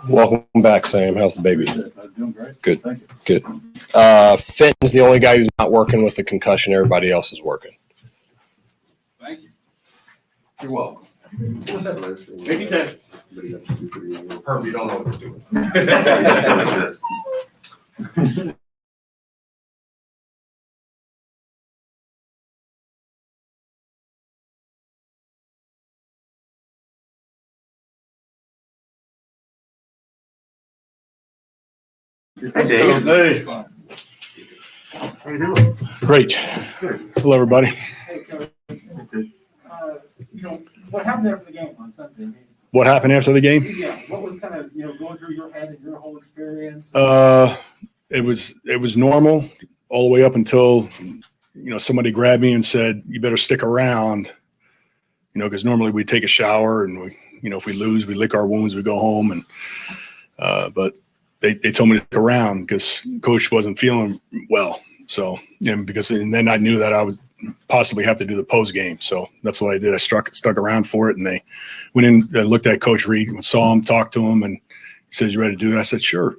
Welcome back, Sam. How's the baby? Doing great. Good. Thank you. Good. Fenton's the only guy who's not working with the concussion. Everybody else is working. Thank you. You're welcome. Make it 10. Herb, you don't know what you're doing. Hey, Dave. Hey. How you doing? Great. Hello, everybody. Hey, Coach. What happened after the game on Sunday? What happened after the game? Yeah, what was kind of, going through your head and your whole experience? It was normal all the way up until, somebody grabbed me and said, "You better stick around," because normally we take a shower and we, if we lose, we lick our wounds, we go home. And, but they told me to stick around because coach wasn't feeling well. So, and then I knew that I would possibly have to do the post game. So that's what I did. I stuck around for it. And they went in, looked at Coach Reed, saw him, talked to him, and he says, "You ready to do that?" I said, "Sure."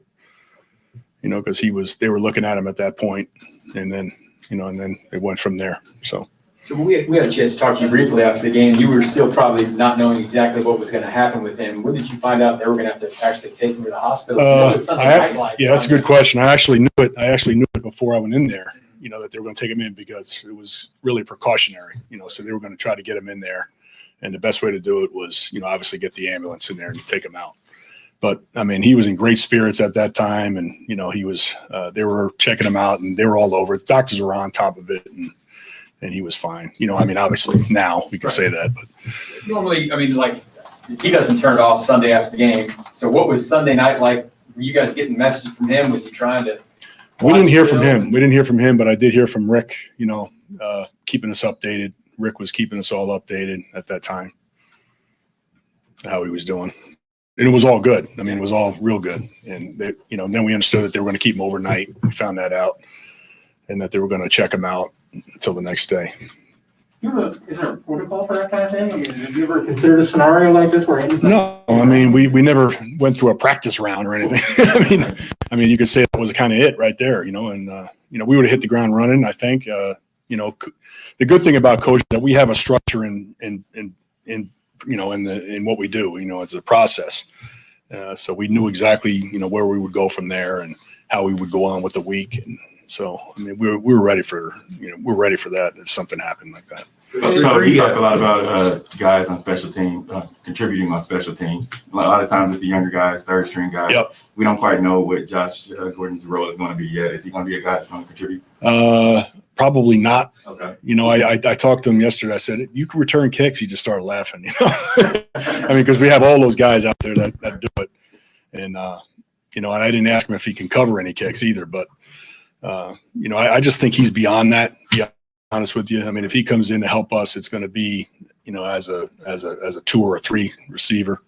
Because they were looking at him at that point, and then, and then it went from there. So we had a chance to talk to you briefly after the game. You were still probably not knowing exactly what was going to happen with him. When did you find out they were going to have to actually take him to the hospital? Yeah, that's a good question. I actually knew it before I went in there, that they were going to take him in because it was really precautionary, so they were going to try to get him in there. And the best way to do it was, obviously get the ambulance in there and take him out. But I mean, he was in great spirits at that time, and he was. They were checking him out, and they were all over it. The doctors were on top of it, and he was fine. Obviously now we can say that, but Normally, he doesn't turn it off Sunday after the game. So what was Sunday night like? Were you guys getting messages from him? Was he trying to? we didn't hear from him. We didn't hear from him, but I did hear from Rick. Keeping us updated. Rick was keeping us all updated at that time. How he was doing. And it was all good. It was all real good. And they, then we understood that they were going to keep him overnight. We found that out, and that they were going to check him out until the next day. Is there a protocol for that kind of thing? Have you ever considered a scenario like this where anything? No, we never went through a practice round or anything. You could say that was kind of it right there, and we would have hit the ground running. I think, the good thing about coach is that we have a structure in what we do, it's a process. So we knew exactly, where we would go from there and how we would go on with the week. And so, we were ready for, that if something happened like that. You talk a lot about guys on special teams, contributing on special teams. A lot of times it's the younger guys, third string guys. Yep. We don't quite know what Josh Gordon's role is going to be yet. Is he going to be a guy that's going to contribute? Probably not. Okay. I talked to him yesterday. I said, "You can return kicks." He just started laughing. Because we have all those guys out there that do it, and and I didn't ask him if he can cover any kicks either. But I just think he's beyond that. To be honest with you, if he comes in to help us, it's going to be as a 2 or a 3 receiver.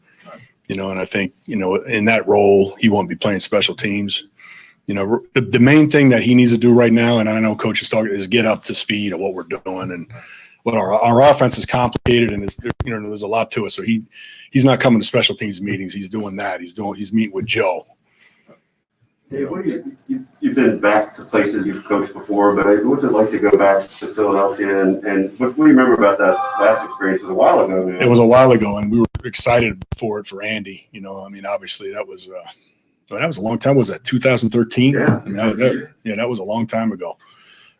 And I think in that role he won't be playing special teams. The main thing that he needs to do right now, and I know coach is talking, is get up to speed of what we're doing and what our offense is complicated, and there's a lot to it. So he's not coming to special teams meetings. He's doing that. He's meeting with Joe. Hey, you've been back to places you've coached before, but what's it like to go back to Philadelphia? And what do you remember about that last experience? It was a while ago now. It was a while ago, and we were excited for it for Andy. Obviously that was a long time. Was that 2013? Yeah. That was a long time ago.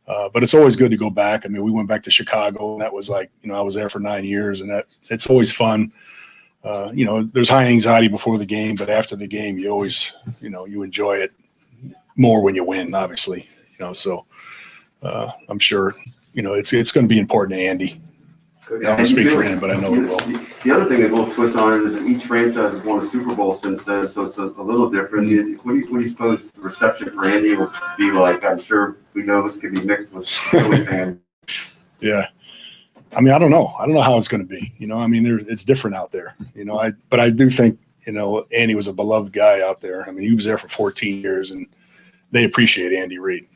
But it's always good to go back. We went back to Chicago, and that was I was there for 9 years, and it's always fun. There's high anxiety before the game, but after the game, you always, you enjoy it more when you win, obviously. So I'm sure, it's going to be important to Andy. I don't speak for him, but I know it will. The other thing that we'll twist on it is that each franchise has won a Super Bowl since then, so it's a little different. What do you suppose the reception for Andy will be like? I'm sure we know this could be mixed with Philly fans. Yeah. I don't know. I don't know how it's going to be. It's different out there. But I do think, Andy was a beloved guy out there. He was there for 14 years, and they appreciate Andy Reid.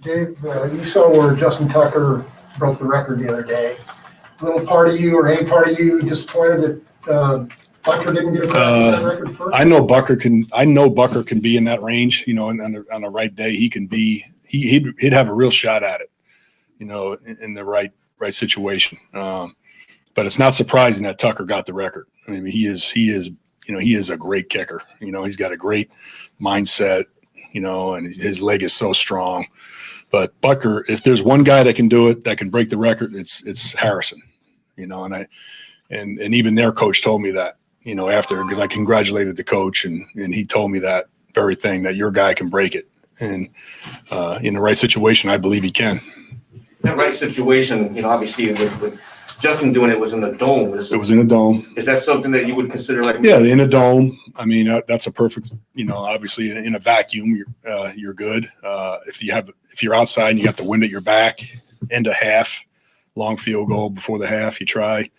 Dave, you saw where Justin Tucker broke the record the other day. A little part of you or any part of you disappointed that Bucker didn't get a record first? I know Bucker can be in that range, you know, and on the right day, he can be, he'd have a real shot at it, you know, in the right situation. But it's not surprising that Tucker got the record. I mean, he is, you know, he is a great kicker. You know, he's got a great mindset, you know, and his leg is so strong. But Bucker, if there's one guy that can do it, that can break the record, it's Harrison, you know, and even their coach told me that, you know, after, because I congratulated the coach and he told me that very thing, that your guy can break it. And in the right situation, I believe he can. That right situation, you know, obviously with Justin doing it was in the dome. It was in a dome. Is that something that you would consider like? Yeah, in a dome. I mean, that's a perfect, you know, obviously in a vacuum, you're good. If you're outside and you got the wind at your back, end of half, long field goal before the half, you try.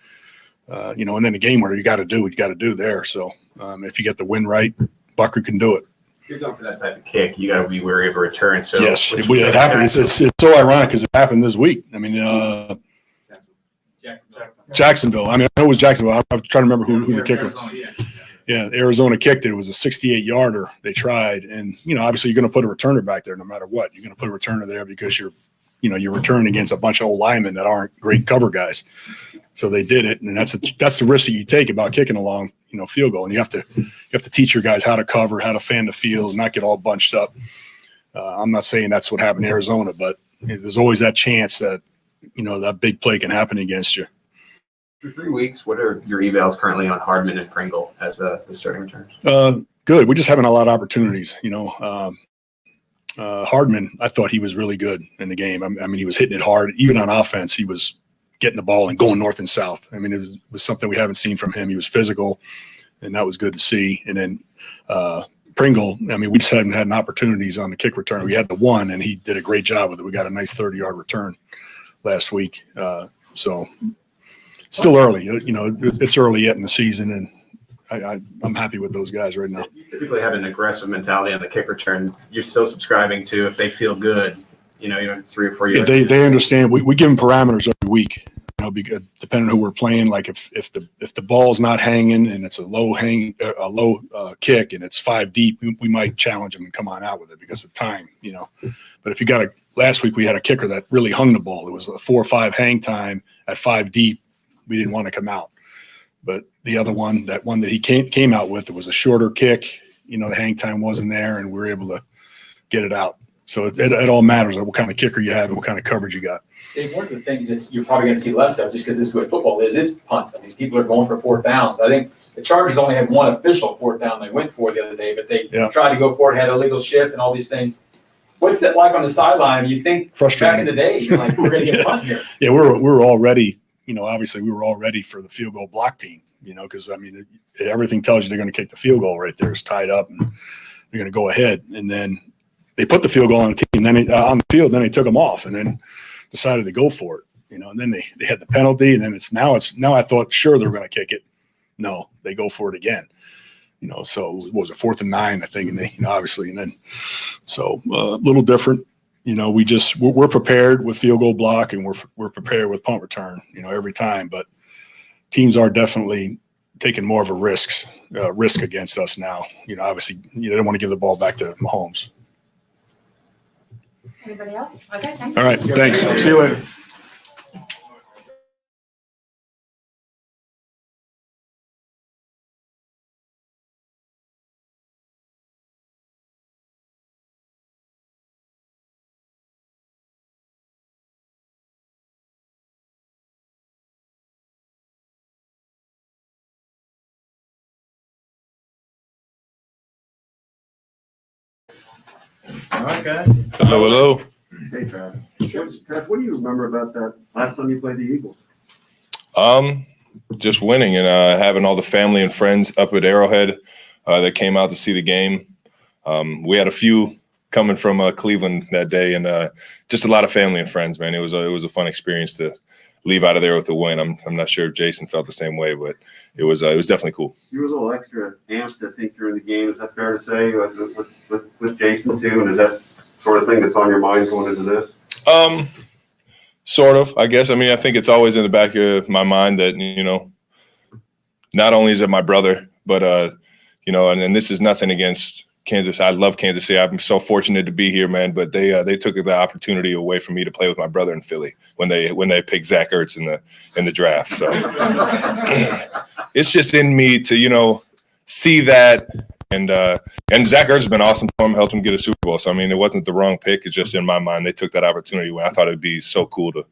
You know, and then the game winner, you got to do what you got to do there. So if you get the wind right, Bucker can do it. If you're going for that type of kick, you got to be wary of a return. So yes, it happened. It's so ironic because it happened this week. I mean, Jacksonville. I mean, I know it was Jacksonville. I was trying to remember who the kicker was. Yeah, Arizona kicked it. It was a 68-yarder. They tried, and you know, obviously, you're going to put a returner back there no matter what. You're going to put a returner there because you're returning against a bunch of old linemen that aren't great cover guys. So they did it, and that's the risk that you take about kicking a long, you know, field goal. And you have to teach your guys how to cover, how to fan the field, and not get all bunched up. I'm not saying that's what happened in Arizona, but there's always that chance that, you know, that big play can happen against you. For 3 weeks, what are your evals currently on Hardman and Pringle as the starting returns? Good. We're just having a lot of opportunities, you know. Hardman, I thought he was really good in the game. I mean, he was hitting it hard. Even on offense, he was getting the ball and going north and south. I mean, it was something we haven't seen from him. He was physical, and that was good to see. And then Pringle, I mean, we just haven't had opportunities on the kick return. We had the one, and he did a great job with it. We got a nice 30-yard return last week. So it's still early. You know, it's early yet in the season, and I'm happy with those guys right now. You typically have an aggressive mentality on the kick return. You're still subscribing to if they feel good, you know, it's 3 or 4 years. Yeah, they understand. We give them parameters every week. You know, because depending on who we're playing, like if the ball's not hanging and it's a low kick and it's 5 deep, we might challenge them and come on out with it because of time, you know. But if you got last week we had a kicker that really hung the ball. It was a 4 or 5 hang time at 5 deep. We didn't want to come out. But the other one, that he came out with, it was a shorter kick. You know, the hang time wasn't there, and we were able to get it out. So it all matters what kind of kicker you have and what kind of coverage you got. Dave, one of the things that you're probably going to see less of, just because this is what football is punts. I mean, people are going for 4th downs. I think the Chargers only had one official 4th down they went for the other day, but they tried to go for it, had illegal shift and all these things. What's that like on the sideline? You think back in the day, you're like, we're going to get a punt here. Yeah, we're all ready. You know, obviously we were all ready for the field goal block team, you know, because, I mean, everything tells you they're going to kick the field goal right there. It's tied up, and they're going to go ahead. And then they put the field goal on the team, then on the field, then they took them off and then decided to go for it, you know, and then they had the penalty, and then now I thought, sure, they're going to kick it. No, they go for it again, you know, so what was it, 4th and 9, I think, and they, you know, obviously, and then, so a little different, you know, we're prepared with field goal block, and we're prepared with punt return, you know, every time, but teams are definitely taking more of a risk against us now. You know, obviously, you don't want to give the ball back to Mahomes. Anybody else? Okay, thanks. All right, thanks. See you later. Okay. Hello. Hey, Travis. Travis, what do you remember about that last time you played the Eagles? Just winning and having all the family and friends up at Arrowhead that came out to see the game. We had a few coming from Cleveland that day, and just a lot of family and friends, man. It was a fun experience to leave out of there with a win. I'm not sure if Jason felt the same way, but it was definitely cool. You were a little extra amped, I think, during the game. Is that fair to say with Jason too? And is that sort of thing that's on your mind going into this? Sort of, I guess. I mean, I think it's always in the back of my mind that, you know, not only is it my brother, but and this is nothing against Kansas. I love Kansas City. I'm so fortunate to be here, man. But they took the opportunity away from me to play with my brother in Philly when they picked Zach Ertz in the draft. So it's just in me to see that. And Zach Ertz has been awesome for him, helped him get a Super Bowl. So I mean, it wasn't the wrong pick. It's just in my mind they took that opportunity when I thought it'd be so cool to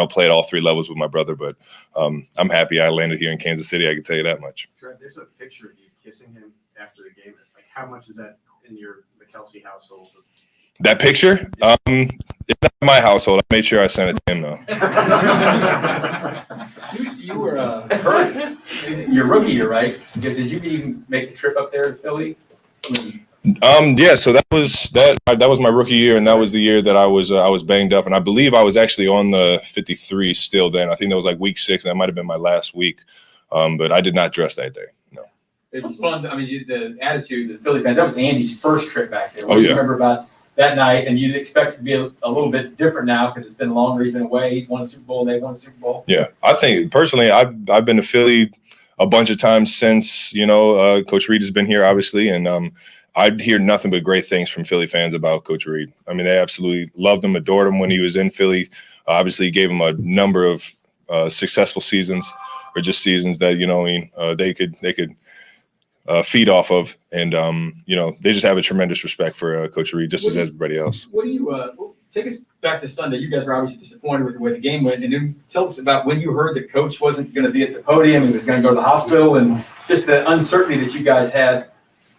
play at all three levels with my brother. But I'm happy I landed here in Kansas City. I can tell you that much. There's a picture of you kissing him after the game. Like, how much is that in the Kelce household? That picture? It's not my household. I made sure I sent it to him, though. You were hurt your rookie year, right? Did you even make the trip up there to Philly? Yeah. So that was my rookie year, and that was the year that I was banged up, and I believe I was actually on the 53 still then. I think that was like week 6, and that might have been my last week. But I did not dress that day. No. It was fun. I mean, the attitude, the Philly fans. That was Andy's first trip back there. What Oh, do you yeah. remember about that night? And you'd expect it to be a little bit different now because it's been longer. He's been away. He's won a Super Bowl, and they won a Super Bowl. Yeah, I think personally, I've been to Philly a bunch of times since Coach Reed has been here, obviously, and I'd hear nothing but great things from Philly fans about Coach Reed. I mean, they absolutely loved him, adored him when he was in Philly. Obviously, he gave him a number of successful seasons, or just seasons that they could feed off of, and they just have a tremendous respect for Coach Reed, just as everybody else. What do you take us back to Sunday? You guys were obviously disappointed with the way the game went, and then tell us about when you heard that Coach wasn't going to be at the podium, he was going to go to the hospital, and just the uncertainty that you guys had,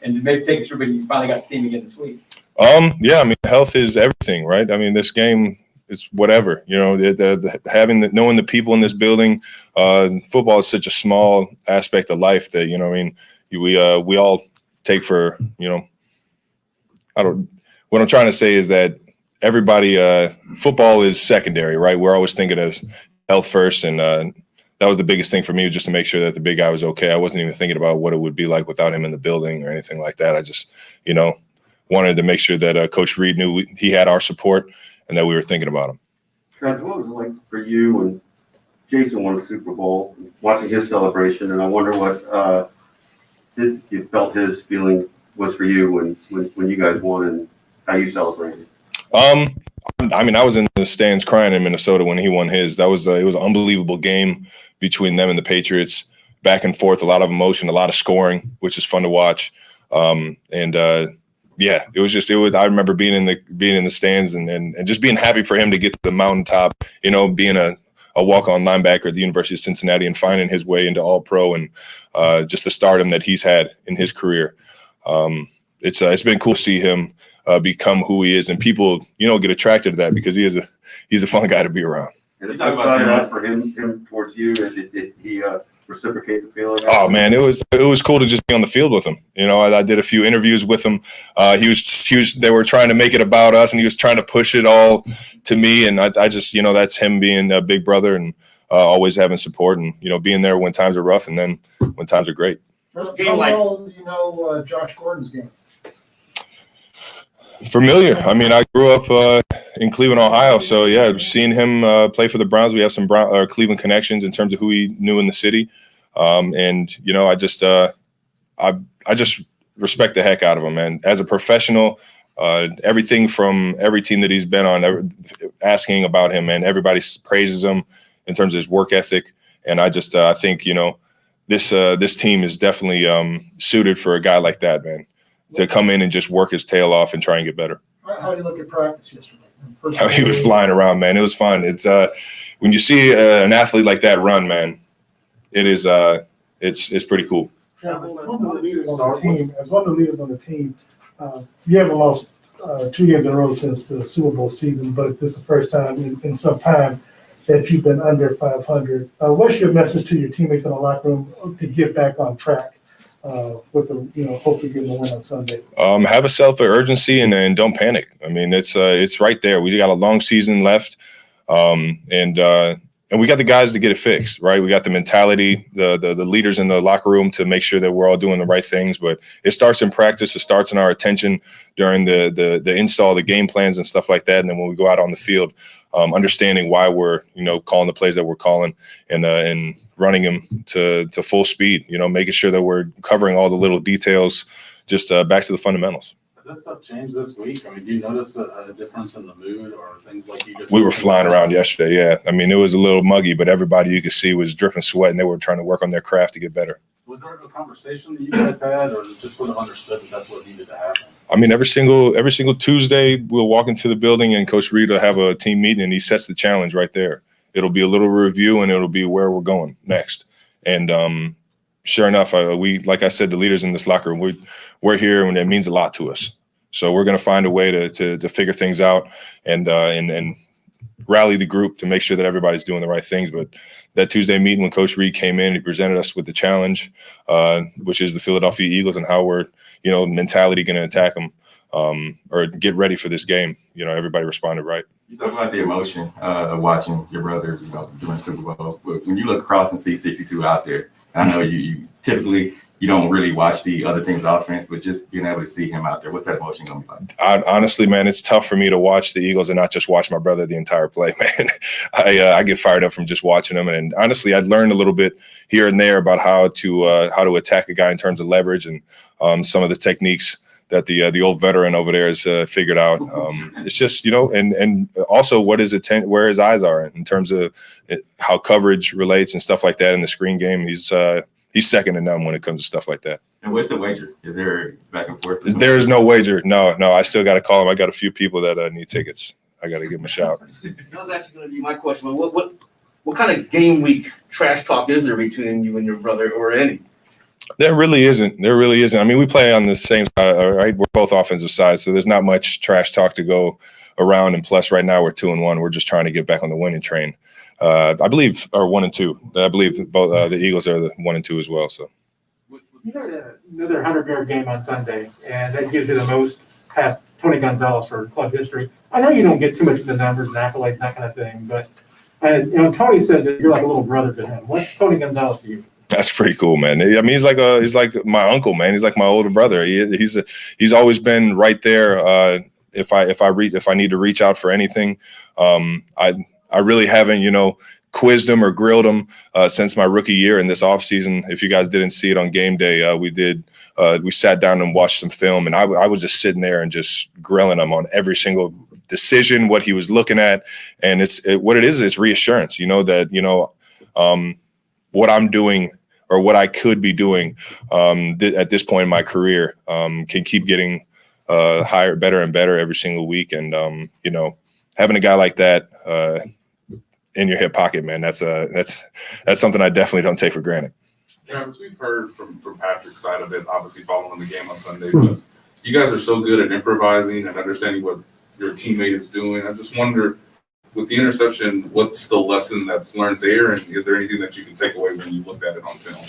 and maybe take us through when you finally got to see him again this week. Yeah, I mean, health is everything, right? I mean, this game. It's whatever, knowing the people in this building. Football is such a small aspect of life that we all take for what I'm trying to say is that everybody football is secondary, right? We're always thinking of health first, and that was the biggest thing for me, just to make sure that the big guy was okay. I wasn't even thinking about what it would be like without him in the building or anything like that. I just wanted to make sure that Coach Reed knew he had our support and that we were thinking about him. Trent, what was it like for you when Jason won a Super Bowl, watching his celebration? And I wonder what you felt his feeling was for you when you guys won and how you celebrated. I mean, I was in the stands crying in Minnesota when he won his. It was an unbelievable game between them and the Patriots, back and forth, a lot of emotion, a lot of scoring, which is fun to watch. Yeah, it was. I remember being in the stands and just being happy for him to get to the mountaintop. Being a walk-on linebacker at the University of Cincinnati and finding his way into All-Pro and just the stardom that he's had in his career. It's been cool to see him become who he is, and people get attracted to that because he's a fun guy to be around. And it's outside of that for him towards you. Did he reciprocate the feeling? Oh man, it was cool to just be on the field with him. I did a few interviews with him. They were trying to make it about us, and he was trying to push it all to me. And I just that's him being a big brother and always having support, and being there when times are rough and then when times are great. How well do you know Josh Gordon's game? Familiar. I mean, I grew up in Cleveland, Ohio, so yeah, seeing him play for the Browns, we have some Cleveland connections in terms of who he knew in the city, and I just respect the heck out of him, man. As a professional, everything from every team that he's been on, asking about him, and everybody praises him in terms of his work ethic, and I think this team is definitely suited for a guy like that, man, to come in and just work his tail off and try and get better. How did you look at practice yesterday? How he was flying around, man. It was fun. It's when you see an athlete like that run, man, it is it's pretty cool. Yeah, as one of the leaders on the team, you haven't lost 2 games in a row since the Super Bowl season, but this is the first time in some time that you've been under 500. What's your message to your teammates in the locker room to get back on track? With hopefully getting the win on Sunday. Have a sense of urgency and don't panic. I mean, it's right there. We got a long season left, and and we got the guys to get it fixed, right? We got the mentality, the leaders in the locker room to make sure that we're all doing the right things. But it starts in practice. It starts in our attention during the install, the game plans and stuff like that. And then when we go out on the field, understanding why we're, calling the plays that we're calling and running them to full speed, making sure that we're covering all the little details, just back to the fundamentals. Has that stuff changed this week? I mean, do you notice a difference in the mood or things like you just? We were flying around yesterday, yeah. I mean, it was a little muggy, but everybody you could see was dripping sweat, and they were trying to work on their craft to get better. Was there a conversation that you guys had, or just sort of understood that that's what needed to happen? I mean, every single Tuesday, we'll walk into the building, and Coach Reed will have a team meeting, and he sets the challenge right there. It'll be a little review, and it'll be where we're going next. And sure enough, like I said, the leaders in this locker room, we're here, and it means a lot to us. So we're going to find a way to figure things out and rally the group to make sure that everybody's doing the right things. But that Tuesday meeting when Coach Reed came in, he presented us with the challenge, which is the Philadelphia Eagles and how we're, mentality going to attack them or get ready for this game. Everybody responded right. You talk about the emotion of watching your brothers, during Super Bowl. But when you look across and see 62 out there, I know you typically you don't really watch the other team's offense, but just being able to see him out there, what's that emotion gonna be like? Honestly, man, it's tough for me to watch the Eagles and not just watch my brother the entire play, man. I get fired up from just watching them, and honestly, I learned a little bit here and there about how to attack a guy in terms of leverage and some of the techniques that the old veteran over there has figured out. It's just, and also where his eyes are in terms of how coverage relates and stuff like that in the screen game. He's second to none when it comes to stuff like that. And what's the wager? Is there back and forth? There is no wager. No. I still got to call him. I got a few people that need tickets. I got to give them a shout. That was actually going to be my question. What kind of game week trash talk is there between you and your brother, or any? There really isn't. I mean, we play on the same side, right? We're both offensive sides, so there's not much trash talk to go around. And plus, right now we're 2-1. We're just trying to get back on the winning train. I believe are 1-2. I believe both the Eagles are the 1-2 as well. So You had another 100-yard game on Sunday, and that gives you the most past Tony Gonzalez for club history. I know you don't get too much of the numbers and accolades, that kind of thing, but Tony said that you're like a little brother to him. What's Tony Gonzalez to you? That's pretty cool, man. I mean, he's like my uncle, man. He's like my older brother. He's always been right there. If I need to reach out for anything, I really haven't, quizzed him or grilled him since my rookie year in this offseason. If you guys didn't see it on game day, we sat down and watched some film, and I was just sitting there and just grilling him on every single decision, what he was looking at. And what it is reassurance, that, what I'm doing or what I could be doing at this point in my career can keep getting higher, better and better every single week. And, having a guy like that in your hip pocket, man, that's something I definitely don't take for granted. Travis, we've heard from Patrick's side of it, obviously following the game on Sunday, but you guys are so good at improvising and understanding what your teammate is doing. I just wonder, with the interception, what's the lesson that's learned there, and is there anything that you can take away when you looked at it on film?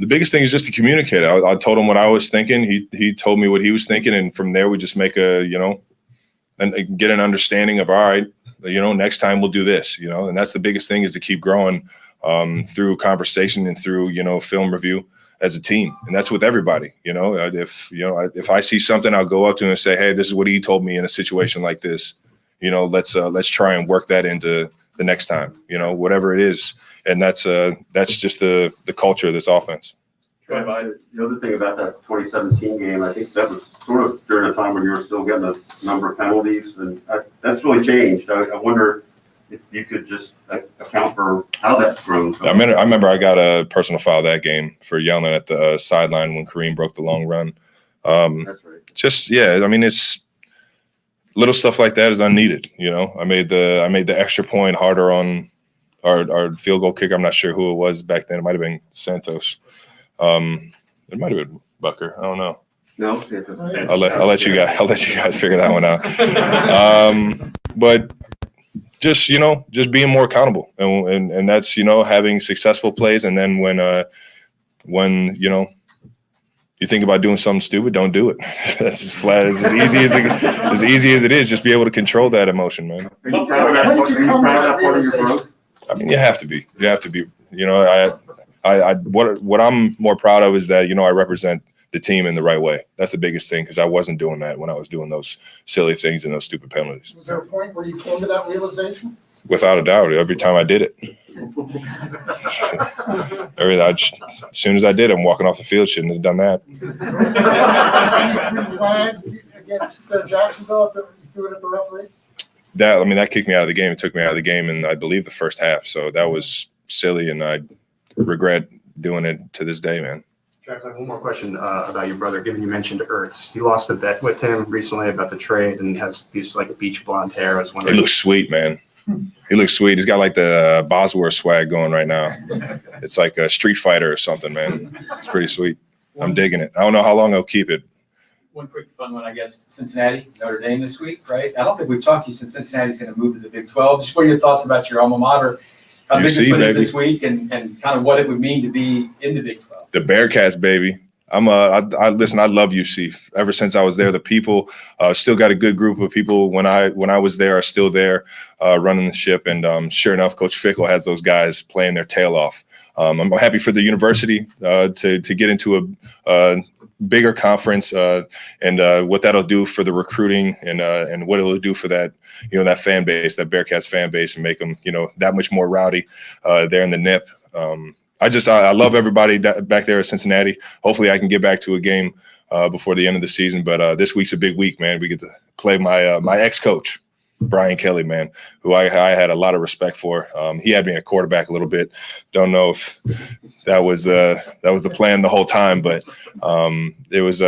The biggest thing is just to communicate. I told him what I was thinking. He told me what he was thinking, and from there we just make and get an understanding of, all right, next time we'll do this, and that's the biggest thing, is to keep growing through conversation and through, film review as a team. And that's with everybody, if I see something, I'll go up to him and say, hey, this is what he told me in a situation like this. Let's try and work that into the next time, whatever it is. And that's just the culture of this offense. The other thing about that 2017 game, I think that was sort of during a time when you were still getting a number of penalties, and that's really changed. I wonder if you could just account for how that's grown. I remember I got a personal foul that game for yelling at the sideline when Kareem broke the long run. That's right. I mean, it's little stuff like that is unneeded. I made the extra point harder on our field goal kicker. I'm not sure who it was back then. It might have been Santos. It might have been Bucker. I don't know. No, I'll let you guys figure that one out. But just being more accountable, and that's having successful plays, and then when you think about doing something stupid, don't do it. That's as flat as easy as it is. Just be able to control that emotion, man. Are you proud of that? Are you proud of that part of your growth? I mean, you have to be. You have to be. You know, what I'm more proud of is that, you know, I represent the team in the right way. That's the biggest thing, because I wasn't doing that when I was doing those silly things and those stupid penalties. Was there a point where you came to that realization? Without a doubt, every time I did it. As soon as I did, I'm walking off the field. Shouldn't have done that. Flag against Jacksonville, you threw it at the referee? That kicked me out of the game. It took me out of the game in, I believe, the first half. So that was silly, and I regret doing it to this day, man. Travis, I have one more question about your brother, given you mentioned Ertz. You lost a bet with him recently about the trade, and has these like beach blonde hair. I was wondering. He looks sweet, man. He looks sweet. He's got like the Bosworth swag going right now. It's like a Street Fighter or something, man. It's pretty sweet. I'm digging it. I don't know how long he'll keep it. One quick fun one, I guess. Cincinnati, Notre Dame this week, right? I don't think we've talked to you since Cincinnati's going to move to the Big 12. Just what are your thoughts about your alma mater? How big this one is this week, and kind of what it would mean to be in the Big 12. The Bearcats, baby. Listen, I love UC. Ever since I was there, the people still got a good group of people. When I was there, are still there running the ship. And sure enough, Coach Fickle has those guys playing their tail off. I'm happy for the university to get into a bigger conference and what that'll do for the recruiting and what it'll do for that, you know, that fan base, that Bearcats fan base, and make them, you know, that much more rowdy there in the NIP. I love everybody back there at Cincinnati. Hopefully I can get back to a game before the end of the season. But this week's a big week, man. We get to play my ex-coach, Brian Kelly, man, who I had a lot of respect for. He had me at quarterback a little bit. Don't know if that was the plan the whole time, but it was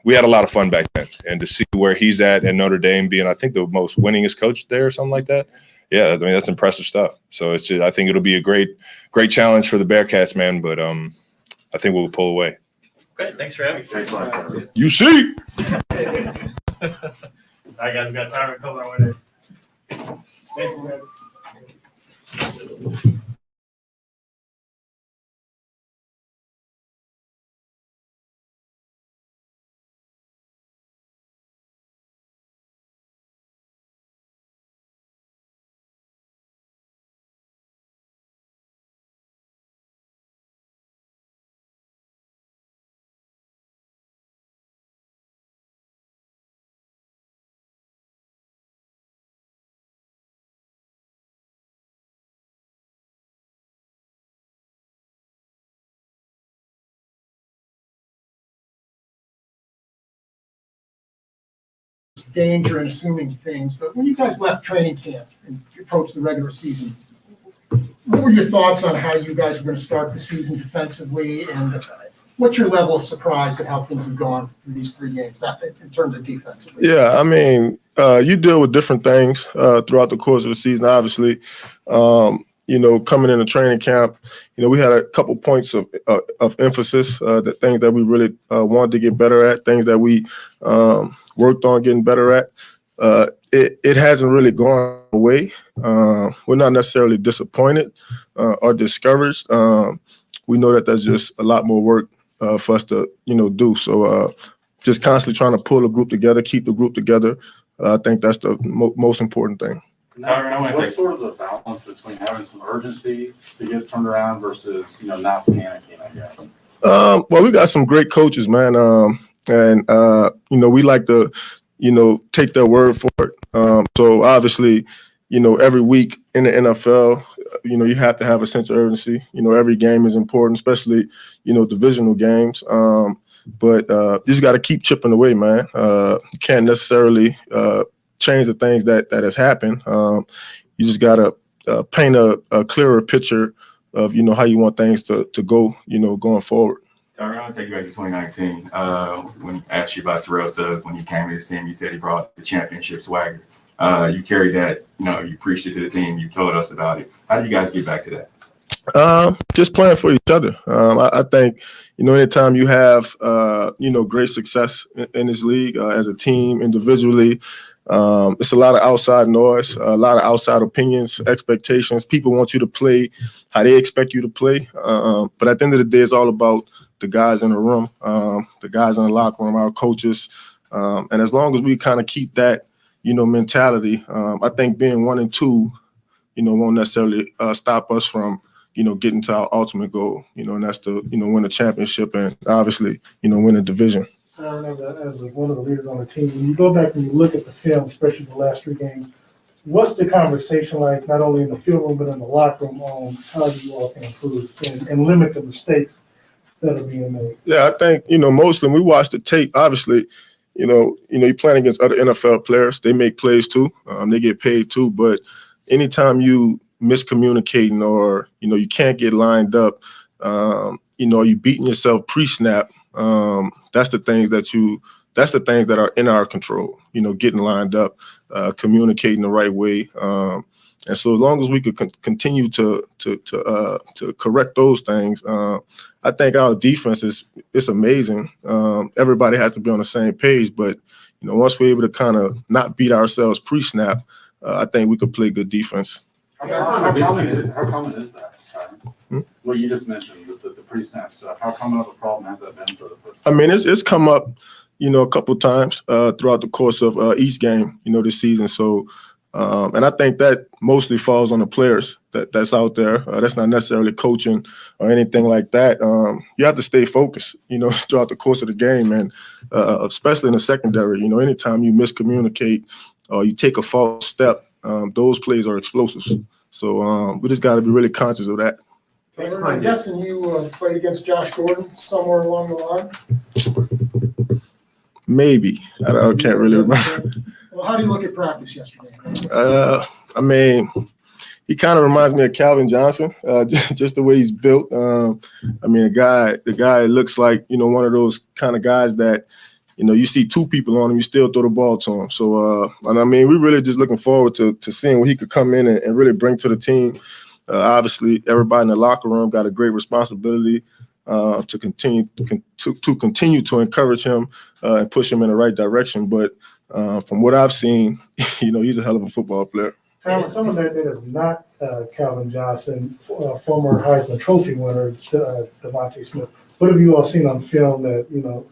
we had a lot of fun back then. And to see where he's at Notre Dame, being, I think, the most winningest coach there or something like that. Yeah, I mean, that's impressive stuff. So I think it'll be a great challenge for the Bearcats, man. But I think we'll pull away. Great, thanks for having me. Thanks a lot. You see? All right, guys, we got time to cover our winners. Thank you. Danger in assuming things, but when you guys left training camp and approached the regular season, what were your thoughts on how you guys were going to start the season defensively, and what's your level of surprise at how things have gone through these 3 games, that in terms of defensively? Yeah, I mean, you deal with different things throughout the course of the season, obviously. You know, coming into training camp, you know, we had a couple points of emphasis, the things that we really wanted to get better at, things that we worked on getting better at. It hasn't really gone away. We're not necessarily disappointed or discouraged. We know that there's just a lot more work for us to, you know, do. So just constantly trying to pull the group together, keep the group together. I think that's the most important thing. What's sort of the balance between having some urgency to get turned around versus, you know, not panicking, I guess? Well, we got some great coaches, man. And you know, we like to, you know, take their word for it. So obviously, you know, every week in the NFL, you know, you have to have a sense of urgency. You know, every game is important, especially, you know, divisional games. But you just got to keep chipping away, man. You can't necessarily change the things that has happened. You just got to paint a clearer picture of, you know, how you want things to go, you know, going forward. Tyrann, I want to take you back to 2019 when I asked you about Terrell Suggs when he came to the team. You said he brought the championship swagger. You carried that, you know, you preached it to the team. You told us about it. How do you guys get back to that? Just playing for each other. I think, you know, anytime you have, you know, great success in this league as a team, individually, it's a lot of outside noise, a lot of outside opinions, expectations. People want you to play how they expect you to play. But at the end of the day, it's all about the guys in the room, the guys in the locker room, our coaches. And as long as we kind of keep that, mentality, I think being 1 and 2, won't necessarily stop us from, getting to our ultimate goal, and that's to, win a championship and obviously, win a division. Tyrann, as one of the leaders on the team, when you go back and you look at the film, especially the last 3 games, what's the conversation like, not only in the field room, but in the locker room on how you all can improve and limit the mistakes that are being made? Yeah, I think, mostly when we watch the tape, obviously, you're playing against other NFL players. They make plays too. They get paid too. But anytime you miscommunicating or, you can't get lined up, you beating yourself pre-snap, that's the things that are in our control, getting lined up, communicating the right way. And so as long as we could continue to correct those things, I think our defense is amazing. Everybody has to be on the same page, but once we're able to kind of not beat ourselves pre-snap, I think we could play good defense. How common is that? What you just mentioned, the pre-snap stuff. How common of a problem has that been for the first? I mean, it's come up, a couple times throughout the course of each game, this season. So. And I think that mostly falls on the players that's out there. That's not necessarily coaching or anything like that. You have to stay focused, throughout the course of the game, and especially in the secondary. Anytime you miscommunicate or you take a false step, those plays are explosives. So we just got to be really conscious of that. I'm guessing you played against Josh Gordon somewhere along the line? Maybe. I can't really remember. Well, how do you look at practice yesterday? I mean, he kind of reminds me of Calvin Johnson, just the way he's built. I mean, the guy looks like, one of those kind of guys that, you see 2 people on him, you still throw the ball to him. So, and I mean, we're really just looking forward to seeing what he could come in and really bring to the team. Obviously, everybody in the locker room got a great responsibility to continue to encourage him and push him in the right direction. But from what I've seen, he's a hell of a football player. Someone that is not Calvin Johnson, former Heisman Trophy winner, Devontae Smith. What have you all seen on film that,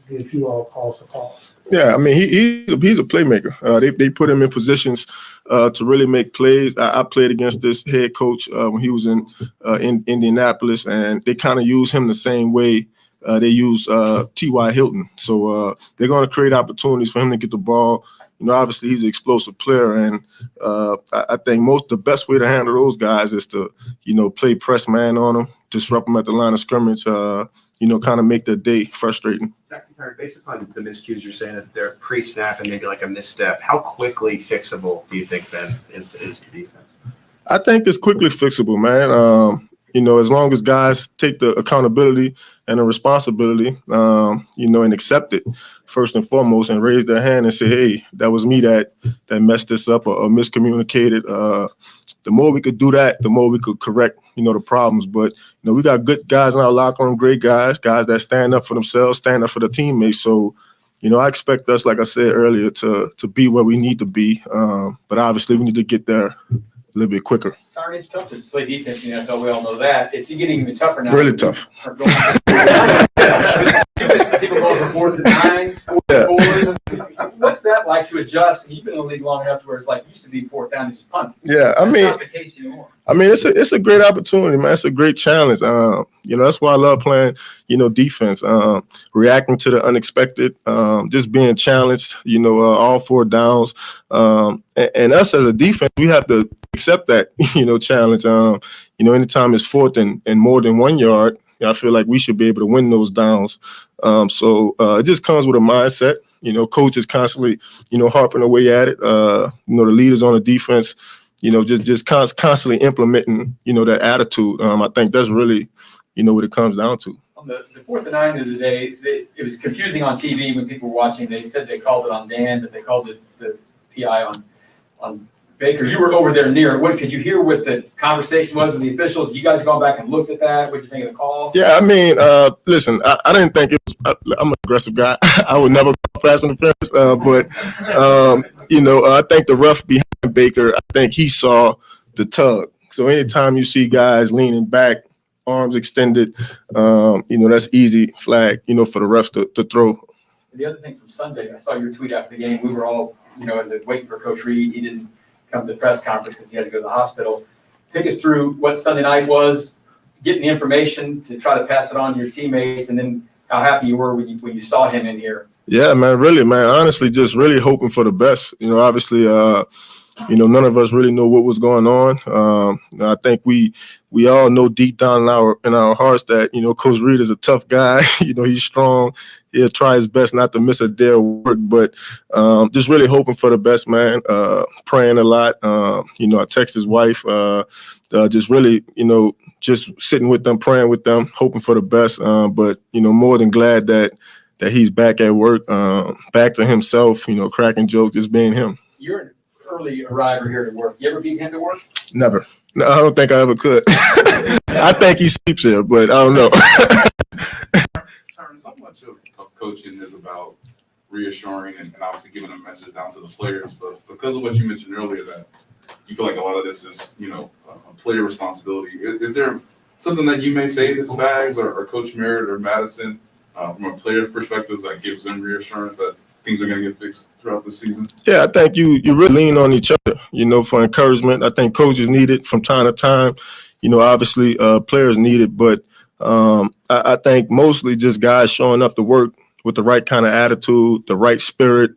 gives you all cause for pause? Yeah, I mean, he's a playmaker. They put him in positions to really make plays. I played against this head coach when he was in Indianapolis, and they kind of use him the same way they use T.Y. Hilton. So they're going to create opportunities for him to get the ball. Obviously he's an explosive player, and I think the best way to handle those guys is to, play press man on them, disrupt them at the line of scrimmage, kind of make their day frustrating. Based upon the miscues you're saying that they're pre-snap and maybe like a misstep, how quickly fixable do you think then is the defense? I think it's quickly fixable, man. As long as guys take the accountability and the responsibility, and accept it first and foremost, and raise their hand and say, hey, that was me that messed this up or miscommunicated. The more we could do that, the more we could correct, the problems. But, we got good guys in our locker room, great guys that stand up for themselves, stand up for the teammates. So, I expect us, like I said earlier, to be where we need to be. But obviously we need to get there a little bit quicker. Tyrann, it's tough to play defense in the NFL. We all know that. It's getting even tougher now. Really tough. People going for 4th and 9s, 4th and 4s. What's that like to adjust? And you've been in the league long enough to where it's like used to be 4th down and just punt. Yeah, That's not the case anymore. It's a great opportunity, man. It's a great challenge. That's why I love playing, defense, reacting to the unexpected, just being challenged, all 4 downs. And us as a defense, we have to accept that, challenge. Anytime it's 4th and more than 1 yard, I feel like we should be able to win those downs. So it just comes with a mindset. Coaches constantly, harping away at it. The leaders on the defense, just constantly implementing, that attitude. I think that's really, what it comes down to. On the 4th and 9 of the day, it was confusing on TV when people were watching. They said they called it on Dan, but they called it the PI on Baker. You were over there near. What could you hear what the conversation was with the officials? You guys gone back and looked at that? What'd you think of the call? Yeah, listen, I didn't think it was. I'm an aggressive guy. I would never pass interference, but I think the ref behind Baker, I think he saw the tug. So anytime you see guys leaning back, arms extended, that's easy flag, for the refs to throw. The other thing from Sunday, I saw your tweet after the game. We were all, waiting for Coach Reed. He didn't come to the press conference because he had to go to the hospital. Take us through what Sunday night was, getting the information to try to pass it on to your teammates, and then how happy you were when you saw him in here. Yeah, man, really, man. Honestly, just really hoping for the best. Obviously, none of us really know what was going on. I think we all know deep down in our hearts that, Coach Reed is a tough guy. He's strong. He'll try his best not to miss a day of work, but just really hoping for the best, man. Praying a lot. I text his wife, just really, just sitting with them, praying with them, hoping for the best. But, more than glad that he's back at work, back to himself, cracking jokes, just being him. You're an early arriver here to work. You ever beat him to work? Never. No, I don't think I ever could. I think he sleeps here, but I don't know. Tyrann, so much of coaching is about reassuring and obviously giving a message down to the players. But because of what you mentioned earlier, that you feel like a lot of this is, a player responsibility. Is there something that you may say to Spags or Coach Merritt or Madison from a player perspective that gives them reassurance that things are going to get fixed throughout the season? Yeah, I think you really lean on each other, for encouragement. I think coaches need it from time to time. Obviously players need it, but I think mostly just guys showing up to work with the right kind of attitude, the right spirit,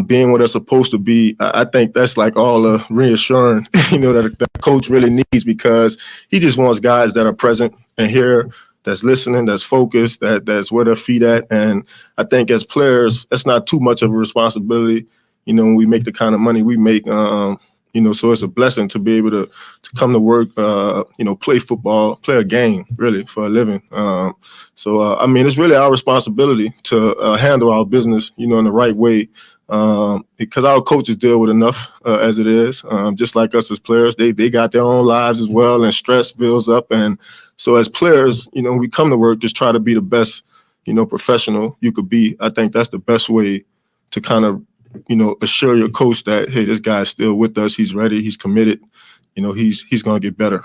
being what they're supposed to be. I think that's like all the reassuring, that the coach really needs, because he just wants guys that are present and here, that's listening, that's focused, that's where their feet at. And I think as players, that's not too much of a responsibility, when we make the kind of money we make. So it's a blessing to be able to come to work, play football, play a game, really, for a living. It's really our responsibility to handle our business, in the right way, because our coaches deal with enough as it is. Just like us as players, they got their own lives as well, and stress builds up. And so as players, we come to work, just try to be the best, professional you could be. I think that's the best way to kind of, assure your coach that, hey, this guy's still with us. He's ready. He's committed. He's going to get better.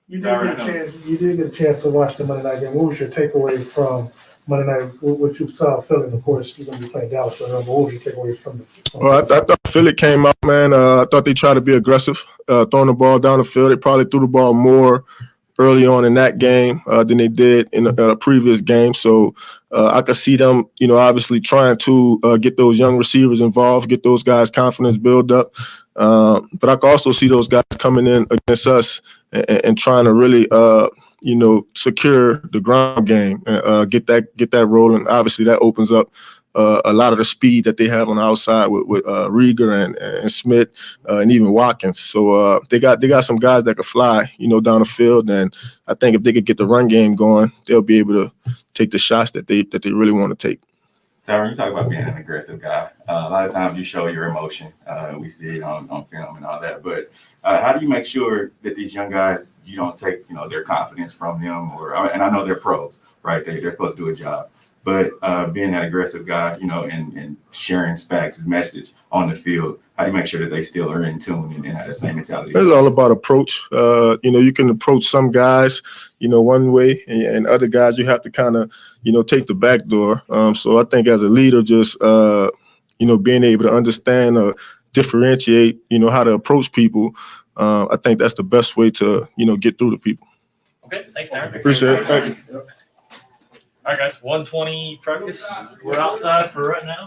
You did get a chance to watch the Monday night game. What was your takeaway from Monday night? What you saw Philly, of course, you're going to be playing Dallas. So what was your takeaway from the Well, I thought Philly came out, man. I thought they tried to be aggressive, throwing the ball down the field. They probably threw the ball more early on in that game than they did in a previous game. So I could see them, obviously trying to get those young receivers involved, get those guys' confidence build up. But I could also see those guys coming in against us and trying to really, secure the ground game and get that rolling. Obviously, that opens up a lot of the speed that they have on the outside with Rieger and Smith and even Watkins. So they got some guys that can fly, down the field. And I think if they could get the run game going, they'll be able to take the shots that they really want to take. Tyrann, you talk about being an aggressive guy. A lot of times you show your emotion. We see it on film and all that. But how do you make sure that these young guys, you don't take their confidence from them? And I know they're pros, right? They're supposed to do a job. But being that aggressive guy, and sharing Spags' message on the field, how do you make sure that they still are in tune and have that same mentality? It's all about approach. You can approach some guys, one way, and other guys you have to kind of, take the back door. So I think as a leader, just, being able to understand or differentiate, how to approach people, I think that's the best way to, get through to people. Okay, thanks, Tyrann. Appreciate it. Thank you. All right, guys, 120 practice. We're outside for right now.